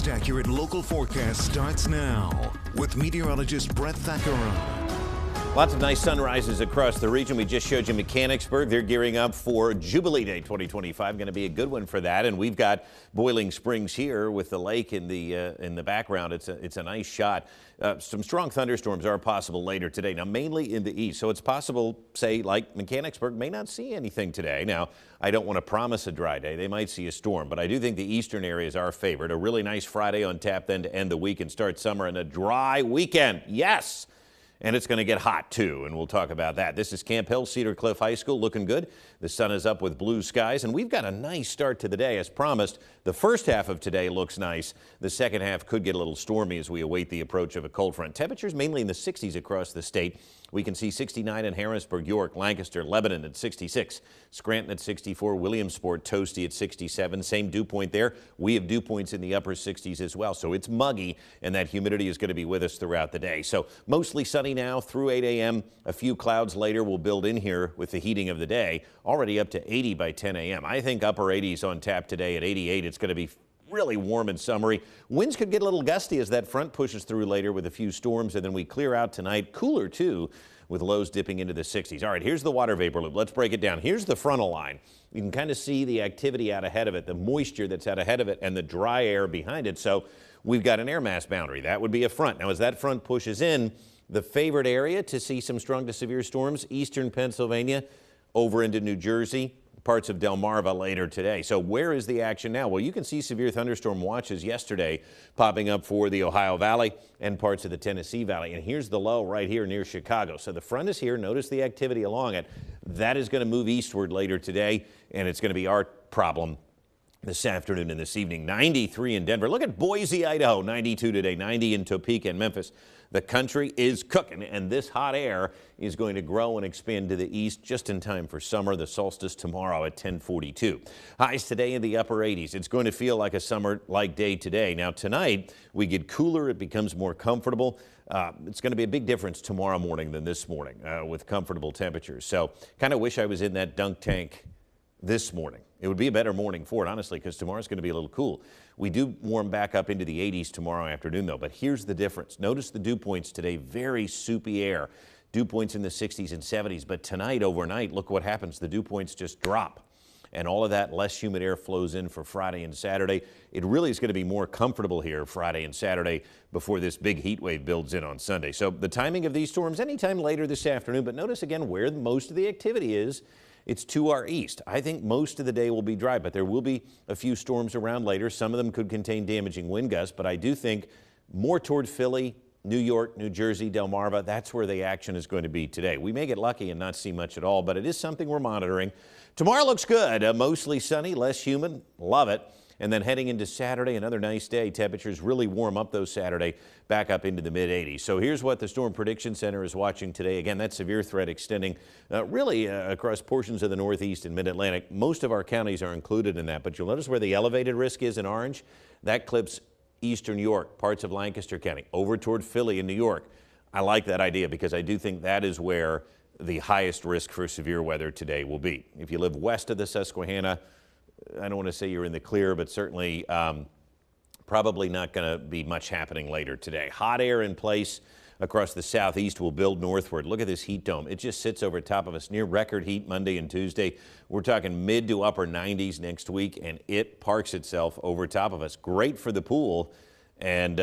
most accurate local forecast starts now with meteorologist Brett Thackeron. Lots of nice sunrises across the region. We just showed you Mechanicsburg. They're gearing up for Jubilee Day 2025. Going to be a good one for that. And we've got Boiling Springs here with the lake in the background. It's a nice shot. Some strong thunderstorms are possible later today. Now, mainly in the east. So it's possible, say, like Mechanicsburg may not see anything today. Now, I don't want to promise a dry day. They might see a storm, but I do think the eastern areas are favored. A really nice Friday on tap then to end the week and start summer, and a dry weekend. Yes. And it's going to get hot, too, and we'll talk about that. This is Camp Hill, Cedar Cliff High School, looking good. The sun is up with blue skies, and we've got a nice start to the day. As promised, the first half of today looks nice. The second half could get a little stormy as we await the approach of a cold front. Temperatures mainly in the 60s across the state. We can see 69 in Harrisburg, York, Lancaster, Lebanon at 66, Scranton at 64, Williamsport toasty at 67. Same dew point there. We have dew points in the upper 60s as well. So it's muggy, and that humidity is going to be with us throughout the day. So mostly sunny now through 8 a.m. A few clouds later will build in here with the heating of the day. Already up to 80 by 10 a.m. I think upper 80s on tap today at 88. It's going to be really warm and summery. Winds could get a little gusty as that front pushes through later with a few storms, and then we clear out tonight. Cooler, too, with lows dipping into the 60s. All right, here's the water vapor loop. Let's break it down. Here's the frontal line. You can kind of see the activity out ahead of it, the moisture that's out ahead of it, and the dry air behind it. So we've got an air mass boundary. That would be a front. Now, as that front pushes in, the favored area to see some strong to severe storms, eastern Pennsylvania, over into New Jersey, parts of Delmarva later today. So where is the action now? Well, you can see severe thunderstorm watches yesterday popping up for the Ohio Valley and parts of the Tennessee Valley. And here's the low right here near Chicago. So the front is here. Notice the activity along it. That is going to move eastward later today, and it's going to be our problem this afternoon and this evening. 93 in Denver. Look at Boise, Idaho. 92 today. 90 in Topeka and Memphis. The country is cooking, and this hot air is going to grow and expand to the east just in time for summer. The solstice tomorrow at 10:42. Highs today in the upper 80s. It's going to feel like a summer-like day today. Now, tonight, we get cooler. It becomes more comfortable. It's going to be a big difference tomorrow morning than this morning with comfortable temperatures. So kind of wish I was in that dunk tank this morning. It would be a better morning for it, honestly, because tomorrow's going to be a little cool. We do warm back up into the 80s tomorrow afternoon, though. But here's the difference. Notice the dew points today, very soupy air. Dew points in the 60s and 70s. But tonight, overnight, look what happens. The dew points just drop. And all of that less humid air flows in for Friday and Saturday. It really is going to be more comfortable here Friday and Saturday before this big heat wave builds in on Sunday. So the timing of these storms anytime later this afternoon. But notice again where most of the activity is. It's to our east. I think most of the day will be dry, but there will be a few storms around later. Some of them could contain damaging wind gusts, but I do think more toward Philly, New York, New Jersey, Delmarva, that's where the action is going to be today. We may get lucky and not see much at all, but it is something we're monitoring. Tomorrow looks good. Mostly sunny, less humid. Love it. And then heading into Saturday, another nice day. Temperatures really warm up those Saturday, back up into the mid-80s. So here's what the Storm Prediction Center is watching today. Again, that severe threat extending really across portions of the Northeast and Mid-Atlantic. Most of our counties are included in that, but you'll notice where the elevated risk is in orange. That clips eastern York, parts of Lancaster County, over toward Philly in New York. I like that idea because I do think that is where the highest risk for severe weather today will be. If you live west of the Susquehanna, I don't want to say you're in the clear, but certainly probably not going to be much happening later today. Hot air in place across the southeast will build northward. Look at this heat dome. It just sits over top of us near record heat Monday and Tuesday. We're talking mid to upper 90s next week, and it parks itself over top of us. Great for the pool and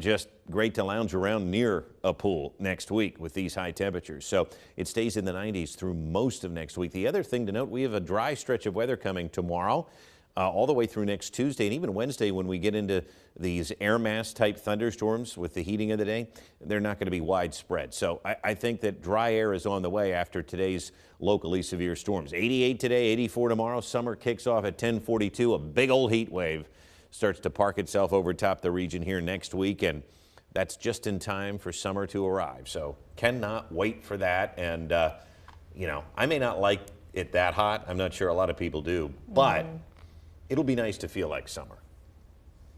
just great to lounge around near a pool next week with these high temperatures. So it stays in the 90s through most of next week. The other thing to note, we have a dry stretch of weather coming tomorrow all the way through next Tuesday and even Wednesday when we get into these air mass type thunderstorms with the heating of the day. They're not going to be widespread. So I think that dry air is on the way after today's locally severe storms. 88 today, 84 tomorrow. Summer kicks off at 10:42. A big old heat wave starts to park itself over top the region here next week, and that's just in time for summer to arrive. So cannot wait for that. And, you know, I may not like it that hot. I'm not sure a lot of people do, but it'll be nice to feel like summer.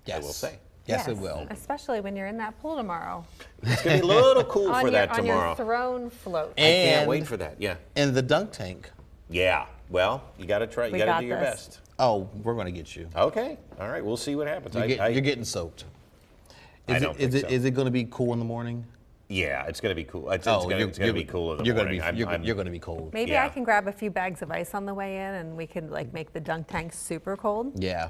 Yes. I will say. Yes, it will. Especially when you're in that pool tomorrow. It's going to be a little cool for that tomorrow. On your throne float. I can't wait for that, yeah. And the dunk tank. Yeah, well, you got to try. You got to do your best. Oh, we're going to get you. Okay, all right, we'll see what happens. You're getting soaked. I don't think so. Is it going to be cool in the morning? Yeah, it's going to be cool. It's going to be cool in the you're morning. You're going to be cold. Maybe Yeah. I can grab a few bags of ice on the way in, and we can like make the dunk tank super cold. Yeah.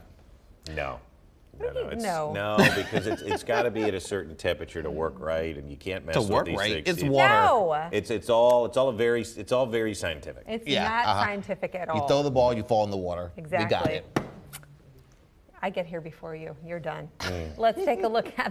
No, because it's got to be at a certain temperature to work right, and you can't mess To with work these right, things. it's water. No, It's all very scientific. it's Yeah, not uh-huh. scientific at all. You throw the ball, you fall in the water. Exactly. You got it. I get here before you. You're done. Let's take a look at